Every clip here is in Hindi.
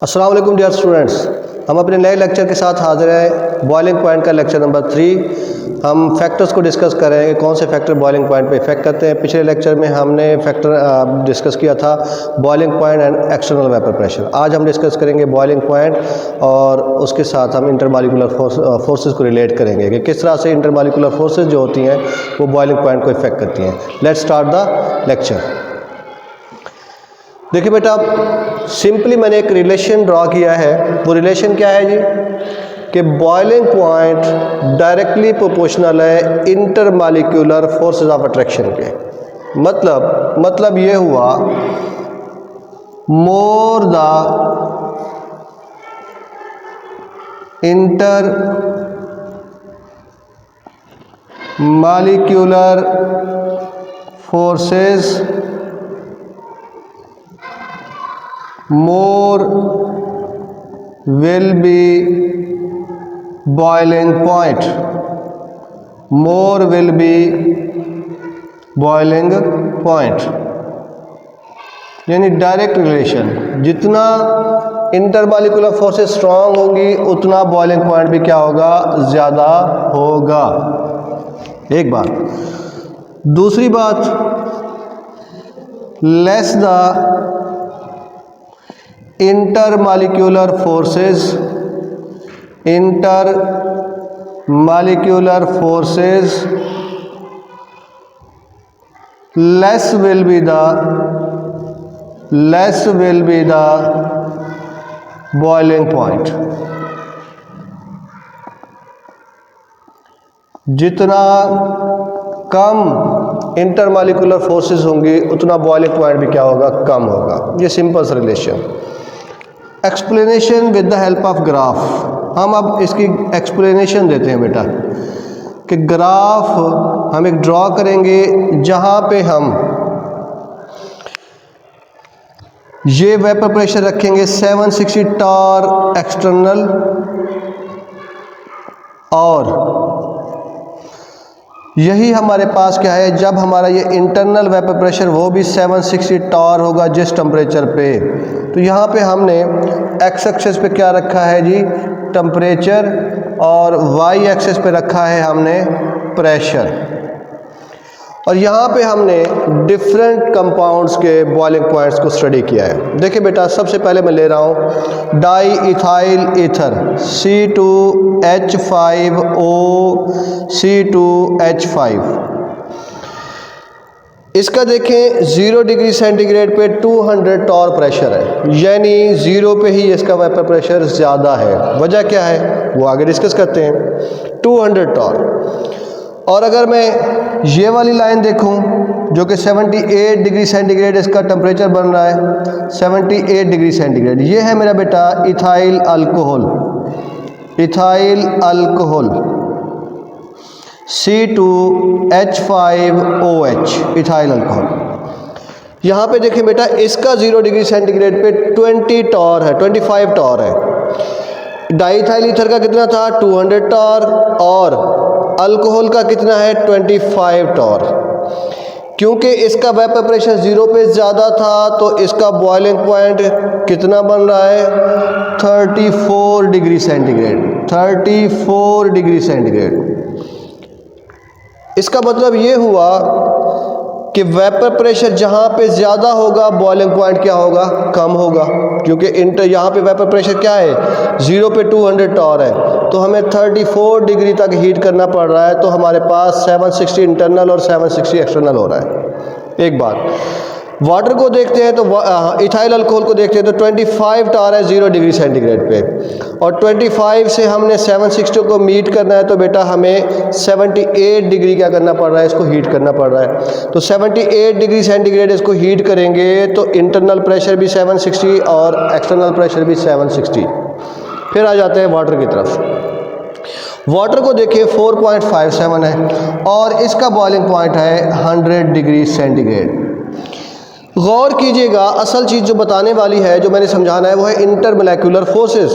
अस्सलाम वालेकुम डियर स्टूडेंट्स, हम अपने नए लेक्चर के साथ हाजिर हैं। बॉइलिंग पॉइंट का लेक्चर नंबर 3। हम फैक्टर्स को डिस्कस करेंगे, कौन से फैक्टर बॉइलिंग पॉइंट पे इफेक्ट करते हैं। पिछले लेक्चर में हमने फैक्टर डिस्कस किया था boiling point and external vapour pressure. आज हम डिस्कस करेंगे बॉइलिंग पॉइंट और उसके साथ हम इंटरमॉलिक्यूलर फोर्सेस को रिलेट करेंगे कि किस तरह से इंटरमॉलिक्यूलर फोर्सेस जो होती हैं वो बॉइलिंग पॉइंट को इफेक्ट करती हैं। Let's start the lecture. देखिए बेटा, सिंपली मैंने एक रिलेशन ड्रॉ किया है। वो रिलेशन क्या है जी कि बॉइलिंग पॉइंट डायरेक्टली प्रोपोर्शनल है इंटरमॉलिक्यूलर फोर्सेस ऑफ अट्रैक्शन के। मतलब ये हुआ more the inter molecular forces more will be boiling point, more will be boiling point। यानी डायरेक्ट रिलेशन, जितना इंटरमॉलिक्यूलर फोर्सेस स्ट्रांग होंगी उतना बॉइलिंग पॉइंट भी क्या होगा, ज़्यादा होगा। एक बात। दूसरी बात, less the intermolecular forces less will be the boiling point। जितना कम इंटरमॉलिक्यूलर फोर्सेस होंगी उतना बॉइलिंग पॉइंट भी क्या होगा, कम होगा। ये सिंपल सा relation. Explanation with the help of graph. हम अब इसकी एक्सप्लेनेशन देते हैं बेटा कि ग्राफ हम एक ड्रॉ करेंगे जहां पे हम ये वेपर प्रेशर रखेंगे 760 टॉर एक्सटर्नल और यही हमारे पास क्या है, जब हमारा ये इंटरनल वेपर प्रेशर वो भी 760 टॉर होगा जिस टेम्परेचर पे। तो यहाँ पे हमने एक्स एक्सेस पे क्या रखा है जी, टेम्परेचर, और वाई एक्सेस पे रखा है हमने प्रेशर। और यहाँ पे हमने डिफरेंट कंपाउंड्स के बॉइलिंग पॉइंट्स को स्टडी किया है। देखिए बेटा, सबसे पहले मैं ले रहा हूँ di ethyl ether C2H5O C2H5। इसका देखें 0 डिग्री सेंटीग्रेड पे 200 टॉर प्रेशर है, यानी 0 पे ही इसका वेपर प्रेशर ज़्यादा है। वजह क्या है वो आगे डिस्कस करते हैं। 200 टॉर। और अगर मैं ये वाली लाइन देखूं जो कि 78 डिग्री सेंटीग्रेड इसका टेम्परेचर बन रहा है, 78 डिग्री सेंटीग्रेड, ये है मेरा बेटा ethyl alcohol C2H5OH ethyl alcohol. यहाँ पे देखें बेटा, इसका 0 डिग्री सेंटीग्रेड पे 20 टॉर है, 25 टॉर है। डाईइथाइल ईथर का कितना था, 200 टॉर, और अल्कोहल का कितना है, 25 टॉर। क्योंकि इसका वेपर प्रेशर 0 पे ज़्यादा था तो इसका बॉइलिंग पॉइंट कितना बन रहा है, 34 डिग्री सेंटीग्रेड, 34 डिग्री सेंटीग्रेड। इसका मतलब ये हुआ कि वेपर प्रेशर जहाँ पे ज़्यादा होगा बॉइलिंग पॉइंट क्या होगा, कम होगा। क्योंकि यहाँ पे वेपर प्रेशर क्या है, 0 पे 200 टॉर है, तो हमें 34 डिग्री तक हीट करना पड़ रहा है। तो हमारे पास 760 इंटरनल और 760 एक्सटर्नल हो रहा है। एक बात। वाटर को देखते हैं तो इथाइल अल्कोहल को देखते हैं तो 25 टॉर है 0 डिग्री सेंटीग्रेड पे, और 25 से हमने 760 को मीट करना है तो बेटा हमें 78 डिग्री क्या करना पड़ रहा है, इसको हीट करना पड़ रहा है। तो 78 डिग्री सेंटीग्रेड इसको हीट करेंगे तो इंटरनल प्रेशर भी 760 और एक्सटर्नल प्रेशर भी 760। फिर आ जाते हैं वाटर की तरफ। वाटर को देखिए 4.57 है और इसका बॉइलिंग पॉइंट है 100 डिग्री सेंटीग्रेड। गौर कीजिएगा, असल चीज़ जो बताने वाली है, जो मैंने समझाना है, वो है इंटरमॉलिक्यूलर फोर्सेस।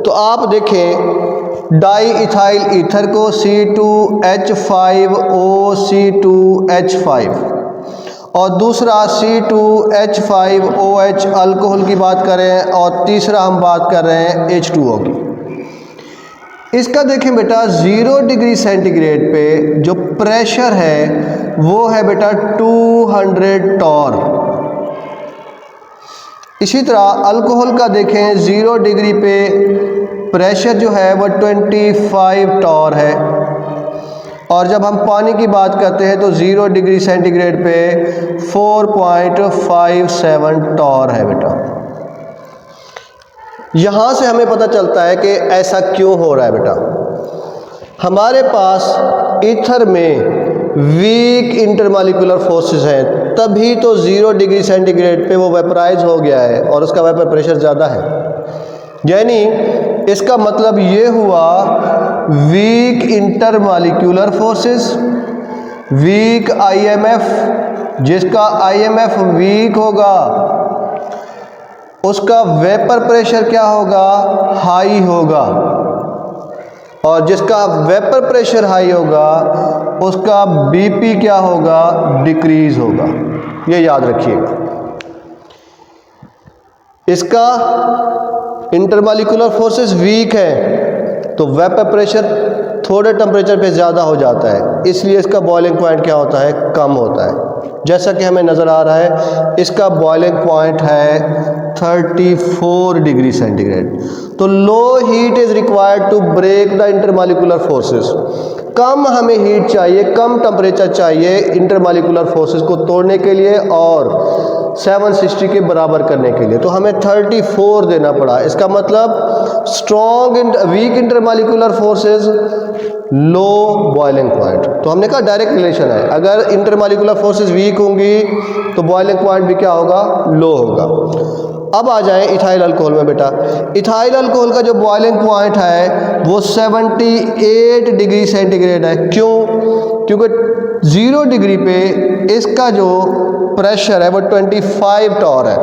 तो आप देखें डाई इथाइल ईथर को C2H5O C2H5 और दूसरा C2H5OH अल्कोहल की बात करें, और तीसरा हम बात कर रहे हैं H2O की। इसका देखें बेटा 0 डिग्री सेंटीग्रेड पे जो प्रेशर है वो है बेटा 200 टॉर। इसी तरह अल्कोहल का देखें 0 डिग्री पे प्रेशर जो है वो 25 टॉर है, और जब हम पानी की बात करते हैं तो 0 डिग्री सेंटीग्रेड पे 4.57 टॉर है बेटा। यहाँ से हमें पता चलता है कि ऐसा क्यों हो रहा है बेटा। हमारे पास ईथर में वीक इंटरमॉलिक्यूलर फोर्सेस हैं, तभी तो 0 डिग्री सेंटीग्रेड पे वो वेपराइज हो गया है और उसका वेपर प्रेशर ज़्यादा है। यानी इसका मतलब ये हुआ weak intermolecular forces, weak IMF, जिसका IMF वीक होगा उसका वेपर प्रेशर क्या होगा, हाई होगा, और जिसका वेपर प्रेशर हाई होगा उसका BP क्या होगा, डिक्रीज होगा। ये याद रखिएगा। इसका इंटरमॉलिक्यूलर फोर्सेस वीक है तो वेपर प्रेशर थोड़े टेम्परेचर पे ज़्यादा हो जाता है, इसलिए इसका बॉइलिंग पॉइंट क्या होता है, कम होता है। जैसा कि हमें नज़र आ रहा है इसका बॉइलिंग पॉइंट है 34 डिग्री सेंटीग्रेड। तो low heat is required to break the intermolecular forces. कम हमें हीट चाहिए, कम टेम्परेचर चाहिए इंटरमॉलिक्यूलर फोर्सेस को तोड़ने के लिए और 760 के बराबर करने के लिए, तो हमें 34 देना पड़ा। इसका मतलब strong week intermolecular forces, low boiling point. तो हमने कहा डायरेक्ट रिलेशन है, अगर इंटरमॉलिक्यूलर फोर्सेस वीक होंगी तो बॉइलिंग पॉइंट भी क्या होगा, लो होगा। अब आ जाएं इथाइल अल्कोहल में बेटा। इथाइल अल्कोहल का जो बॉइलिंग पॉइंट है वो 78 डिग्री सेंटीग्रेड है। क्यों? क्योंकि 0 डिग्री पे इसका जो प्रेशर है वो 25 टॉर है,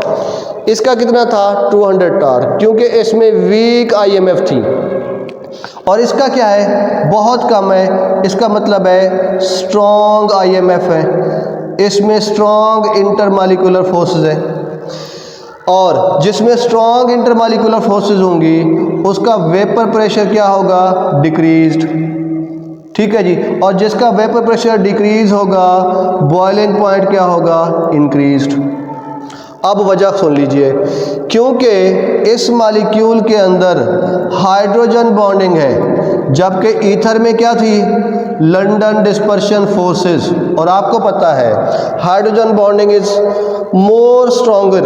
इसका कितना था, 200 टॉर, क्योंकि इसमें वीक IMF थी, और इसका क्या है, बहुत कम है। इसका मतलब है स्ट्रॉन्ग IMF है, इसमें स्ट्रॉन्ग इंटरमॉलिक्यूलर फोर्सेस है, और जिसमें स्ट्रॉन्ग इंटरमॉलिक्यूलर फोर्सेस होंगी उसका वेपर प्रेशर क्या होगा, डिक्रीज्ड। ठीक है जी, और जिसका वेपर प्रेशर डिक्रीज होगा बॉइलिंग पॉइंट क्या होगा, इंक्रीज्ड। अब वजह सुन लीजिए, क्योंकि इस मॉलिक्यूल के अंदर हाइड्रोजन बॉन्डिंग है, जबकि ईथर में क्या थी, लंदन डिस्पर्शन फोर्सेस, और आपको पता है hydrogen bonding is more stronger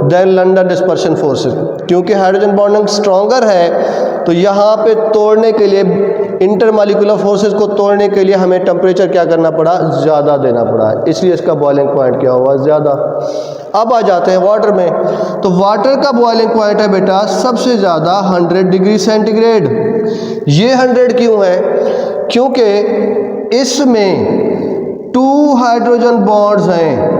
than London dispersion forces. क्योंकि हाइड्रोजन बॉन्डिंग स्ट्रॉन्गर है तो यहाँ पे तोड़ने के लिए, इंटरमॉलिक्यूलर फोर्सेस को तोड़ने के लिए हमें टेम्परेचर क्या करना पड़ा, ज़्यादा देना पड़ा, इसलिए इसका बॉइलिंग पॉइंट क्या हुआ, ज़्यादा। अब आ जाते हैं वाटर में। तो वाटर का बॉइलिंग पॉइंट है बेटा सबसे ज़्यादा 100 डिग्री सेंटीग्रेड। ये 100 क्यों है, क्योंकि इसमें 2 हाइड्रोजन बॉन्ड्स हैं,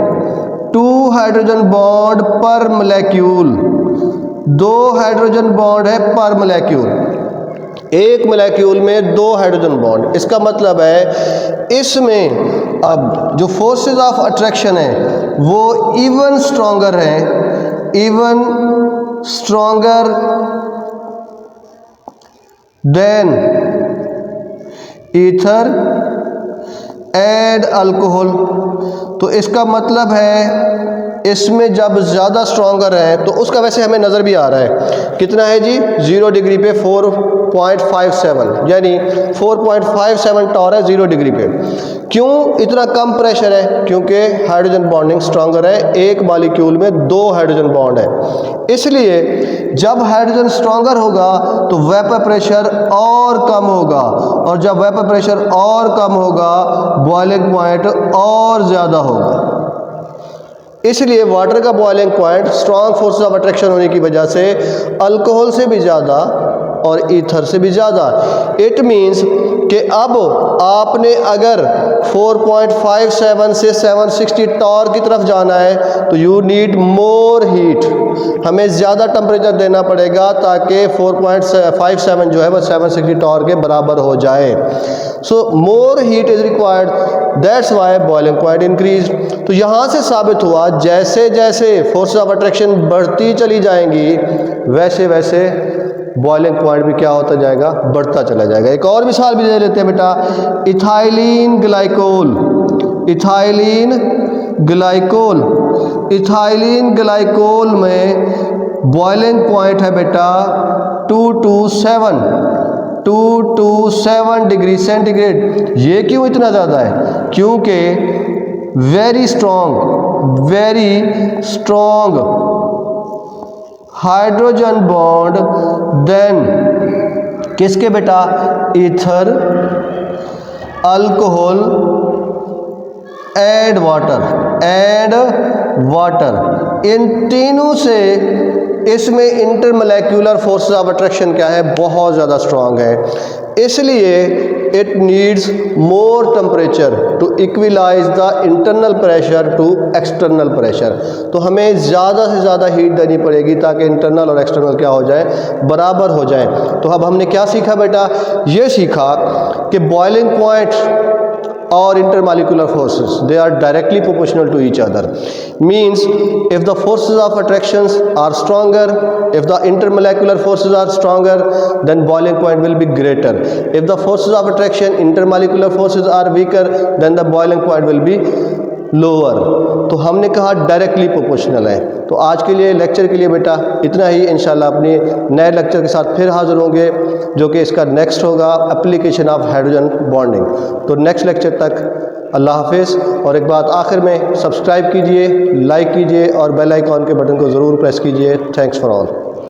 2 हाइड्रोजन बॉन्ड पर मोलेक्यूल, 2 हाइड्रोजन बॉन्ड है पर मोलेक्यूल, एक मोलेक्यूल में 2 हाइड्रोजन बॉन्ड। इसका मतलब है इसमें अब जो फोर्सेस ऑफ अट्रैक्शन है वो इवन स्ट्रॉन्गर है, even stronger than ether and alcohol. तो इसका मतलब है इसमें जब ज़्यादा स्ट्रॉन्गर है तो उसका वैसे हमें नज़र भी आ रहा है, कितना है जी, 0 डिग्री पे 4.57, यानी 4.57 टॉर है 0 डिग्री पे। क्यों इतना कम प्रेशर है, क्योंकि हाइड्रोजन बॉन्डिंग स्ट्रॉन्गर है, एक मॉलिक्यूल में 2 हाइड्रोजन बॉन्ड है, इसलिए जब हाइड्रोजन स्ट्रॉन्गर होगा तो वेपर प्रेशर और कम होगा, और जब वेपर प्रेशर और कम होगा बॉइलिंग पॉइंट और ज़्यादा होगा। इसलिए वाटर का boiling point strong force of attraction होने की वजह से अल्कोहल से भी ज़्यादा और ईथर से भी ज़्यादा। इट मीन्स कि अब आपने अगर 4.57 से 760 टॉर की तरफ जाना है तो यू नीड मोर हीट, हमें ज़्यादा टेम्परेचर देना पड़ेगा ताकि 4.57 जो है वह 760 टॉर के बराबर हो जाए। So more heat is required, that's why boiling point increase. तो यहाँ से साबित हुआ जैसे जैसे फोर्स ऑफ अट्रैक्शन बढ़ती चली जाएंगी वैसे वैसे बॉइलिंग पॉइंट भी क्या होता जाएगा, बढ़ता चला जाएगा। एक और मिसाल भी दे लेते हैं बेटा, ethylene glycol. Ethylene glycol, ethylene glycol में बॉइलिंग पॉइंट है बेटा 227 डिग्री सेंटीग्रेड। ये क्यों इतना ज़्यादा है? क्योंकि very strong hydrogen bond then किसके बेटा, ईथर, अल्कोहल एंड वाटर, इन तीनों से इसमें इंटरमोलेक्युलर फोर्सेस ऑफ अट्रैक्शन क्या है, बहुत ज़्यादा स्ट्रॉन्ग है। इसलिए it needs more temperature to equalize the internal pressure to external pressure. तो हमें ज़्यादा से ज़्यादा हीट देनी पड़ेगी ताकि इंटरनल और एक्सटर्नल क्या हो जाए, बराबर हो जाए। तो अब हमने क्या सीखा बेटा, ये सीखा कि बॉइलिंग पॉइंट और intermolecular forces, they are directly proportional to each other. Means if the forces of attractions are stronger, if the intermolecular forces are stronger, then boiling point will be greater. If the forces of attraction, intermolecular forces are weaker, then the boiling point will be lower. तो हमने कहा डायरेक्टली प्रोपोर्शनल है। तो आज के लिए लेक्चर के लिए बेटा इतना ही। इंशाल्लाह अपने नए लेक्चर के साथ फिर हाज़िर होंगे जो कि इसका नेक्स्ट होगा एप्लीकेशन ऑफ हाइड्रोजन बॉन्डिंग। तो नेक्स्ट लेक्चर तक अल्लाह हाफिज़। और एक बात आखिर में, सब्सक्राइब कीजिए, लाइक कीजिए और बेल आइकॉन के बटन को ज़रूर प्रेस कीजिए। Thanks for all.